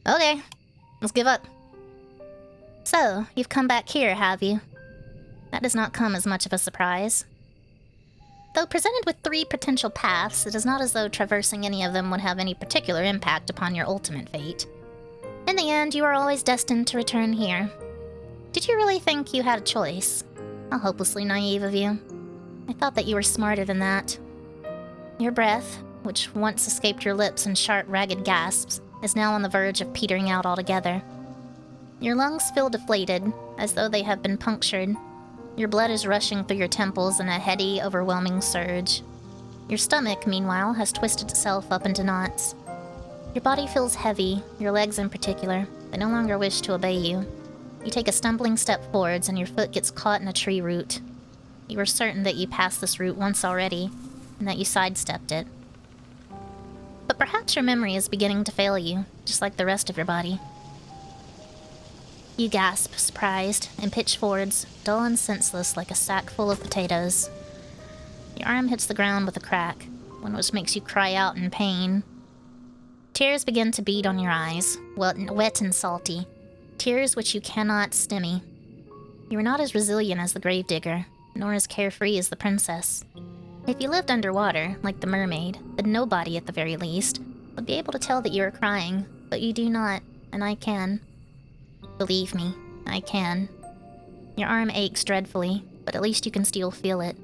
Okay, let's give up. So, you've come back here, have you? That does not come as much of a surprise. Though presented with 3 potential paths, it is not as though traversing any of them would have any particular impact upon your ultimate fate. In the end, you are always destined to return here. Did you really think you had a choice? How hopelessly naive of you. I thought that you were smarter than that. Your breath, which once escaped your lips in sharp, ragged gasps, is now on the verge of petering out altogether. Your lungs feel deflated, as though they have been punctured. Your blood is rushing through your temples in a heady, overwhelming surge. Your stomach, meanwhile, has twisted itself up into knots. Your body feels heavy, your legs in particular. They no longer wish to obey you. You take a stumbling step forwards and your foot gets caught in a tree root. You are certain that you passed this route once already, and that you sidestepped it. But perhaps your memory is beginning to fail you, just like the rest of your body. You gasp, surprised, and pitch forwards, dull and senseless like a sack full of potatoes. Your arm hits the ground with a crack, one which makes you cry out in pain. Tears begin to bead on your eyes, wet and salty. Tears which you cannot stemmy. You are not as resilient as the gravedigger, nor as carefree as the princess. If you lived underwater, like the mermaid, then nobody, at the very least, would be able to tell that you are crying, but you do not, and I can. Believe me, I can. Your arm aches dreadfully, but at least you can still feel it.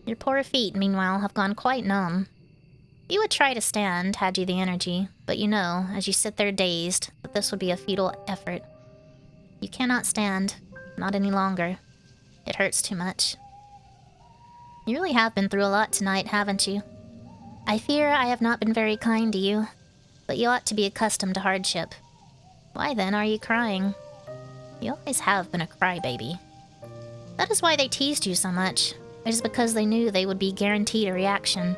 Your poor feet, meanwhile, have gone quite numb. You would try to stand, had you the energy, but you know, as you sit there dazed, that this would be a futile effort. You cannot stand, not any longer. It hurts too much. You really have been through a lot tonight, haven't you? I fear I have not been very kind to you, but you ought to be accustomed to hardship. Why then are you crying? You always have been a crybaby. That is why they teased you so much. It is because they knew they would be guaranteed a reaction.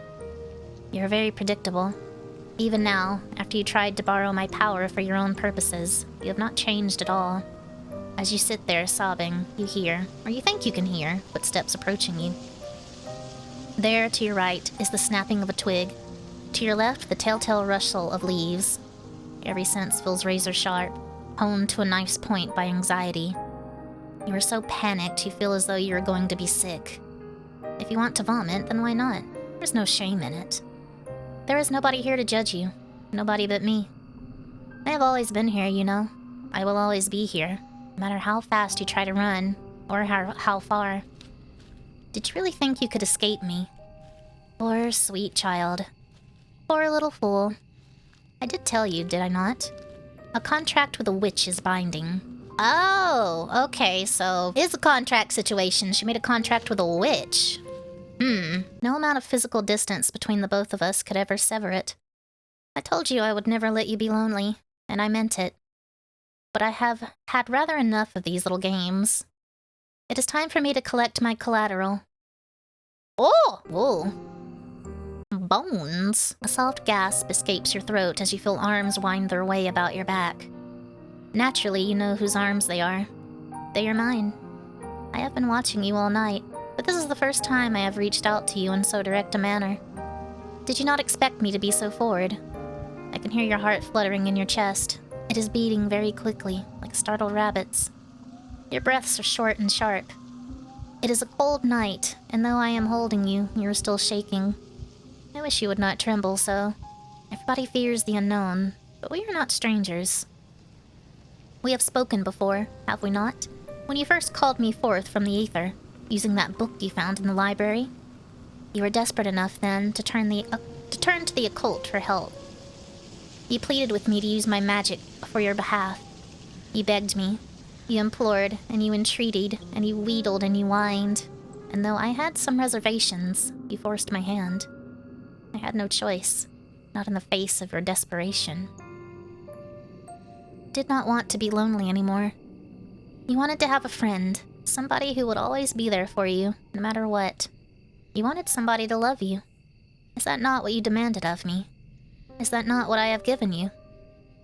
You're very predictable. Even now, after you tried to borrow my power for your own purposes, you have not changed at all. As you sit there sobbing, you hear, or you think you can hear, footsteps approaching you. There, to your right, is the snapping of a twig. To your left, the telltale rustle of leaves. Every sense feels razor sharp, honed to a knife's point by anxiety. You are so panicked you feel as though you are going to be sick. If you want to vomit, then why not? There's no shame in it. There is nobody here to judge you. Nobody but me. I have always been here, you know. I will always be here, no matter how fast you try to run, or how far. Did you really think you could escape me? Poor, sweet child. Poor little fool. I did tell you, did I not? A contract with a witch is binding. Oh, okay, so it is a contract situation. She made a contract with a witch. No amount of physical distance between the both of us could ever sever it. I told you I would never let you be lonely, and I meant it. But I have had rather enough of these little games. It is time for me to collect my collateral. Oh! Whoa. Bones. A soft gasp escapes your throat as you feel arms wind their way about your back. Naturally, you know whose arms they are. They are mine. I have been watching you all night, but this is the first time I have reached out to you in so direct a manner. Did you not expect me to be so forward? I can hear your heart fluttering in your chest. It is beating very quickly, like startled rabbits. Your breaths are short and sharp. It is a cold night, and though I am holding you, you are still shaking. I wish you would not tremble so. Everybody fears the unknown, but we are not strangers. We have spoken before, have we not? When you first called me forth from the ether, using that book you found in the library. You were desperate enough then to turn to the occult for help. You pleaded with me to use my magic for your behalf. You begged me. You implored, and you entreated, and you wheedled, and you whined. And though I had some reservations, you forced my hand. I had no choice, not in the face of your desperation. Did not want to be lonely anymore. You wanted to have a friend, somebody who would always be there for you, no matter what. You wanted somebody to love you. Is that not what you demanded of me? Is that not what I have given you?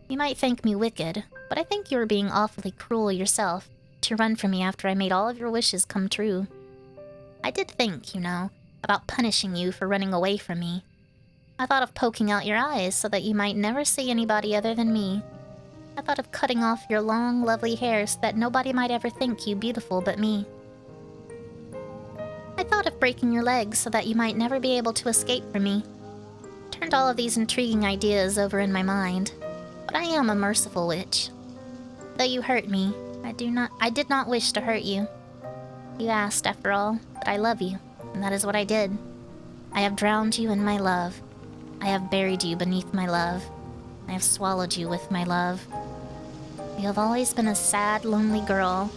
You might think me wicked, but I think you were being awfully cruel yourself to run from me after I made all of your wishes come true. I did think, you know, about punishing you for running away from me. I thought of poking out your eyes so that you might never see anybody other than me. I thought of cutting off your long, lovely hair so that nobody might ever think you beautiful but me. I thought of breaking your legs so that you might never be able to escape from me. Turned all of these intriguing ideas over in my mind. But I am a merciful witch. Though you hurt me, I did not wish to hurt you. You asked, after all, but I love you, and that is what I did. I have drowned you in my love. I have buried you beneath my love. I have swallowed you with my love. You have always been a sad, lonely girl,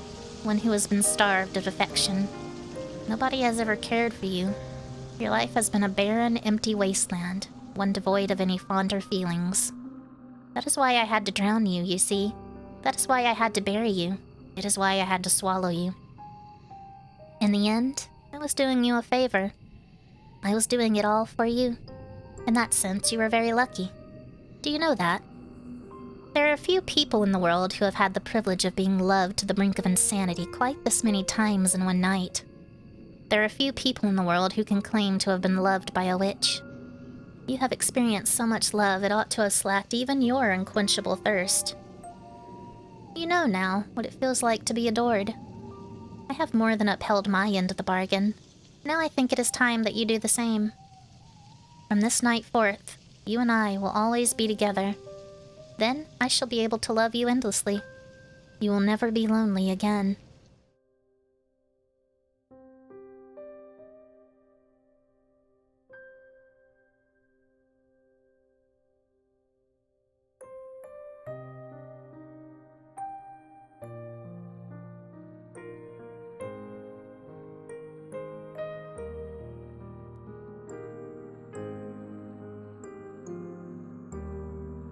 one who has been starved of affection. Nobody has ever cared for you. Your life has been a barren, empty wasteland, one devoid of any fonder feelings. That is why I had to drown you, you see. That is why I had to bury you. It is why I had to swallow you. In the end, I was doing you a favor. I was doing it all for you. In that sense, you were very lucky. Do you know that? There are few people in the world who have had the privilege of being loved to the brink of insanity quite this many times in one night. There are few people in the world who can claim to have been loved by a witch. You have experienced so much love it ought to have slacked even your unquenchable thirst. You know now what it feels like to be adored. I have more than upheld my end of the bargain. Now I think it is time that you do the same. From this night forth, you and I will always be together. Then I shall be able to love you endlessly. You will never be lonely again.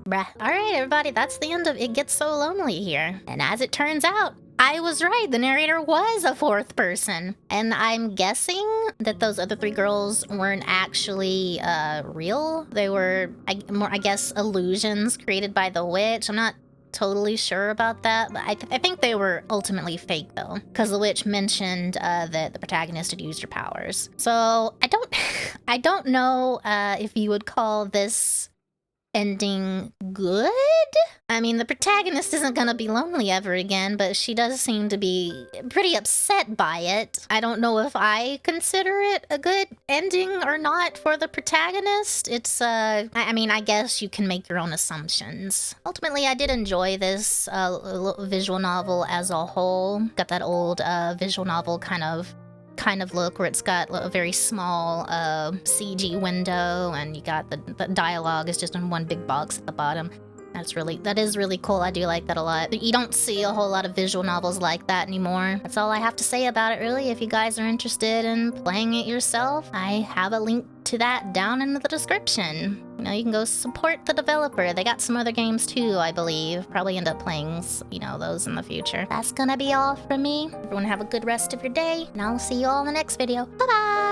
Bruh. Alright, everybody, that's the end of It Gets So Lonely here. And as it turns out, I was right. The narrator was a fourth person. And I'm guessing that those other three girls weren't actually real. They were, I guess, illusions created by the witch. I'm not totally sure about that, but I think they were ultimately fake, though, because the witch mentioned that the protagonist had used her powers. So I don't know if you would call this ending good? I mean, the protagonist isn't gonna be lonely ever again, but she does seem to be pretty upset by it. I don't know if I consider it a good ending or not for the protagonist. It's, I mean, I guess you can make your own assumptions. Ultimately, I did enjoy this visual novel as a whole. Got that old visual novel kind of look where it's got a very small CG window, and you got the dialogue is just in one big box at the bottom. That is really cool. I do like that a lot. But you don't see a whole lot of visual novels like that anymore. That's all I have to say about it, really. If you guys are interested in playing it yourself, I have a link to that down in the description. You know, you can go support the developer. They got some other games too, I believe. Probably end up playing, you know, those in the future. That's gonna be all from me. Everyone have a good rest of your day, and I'll see you all in the next video. Bye-bye!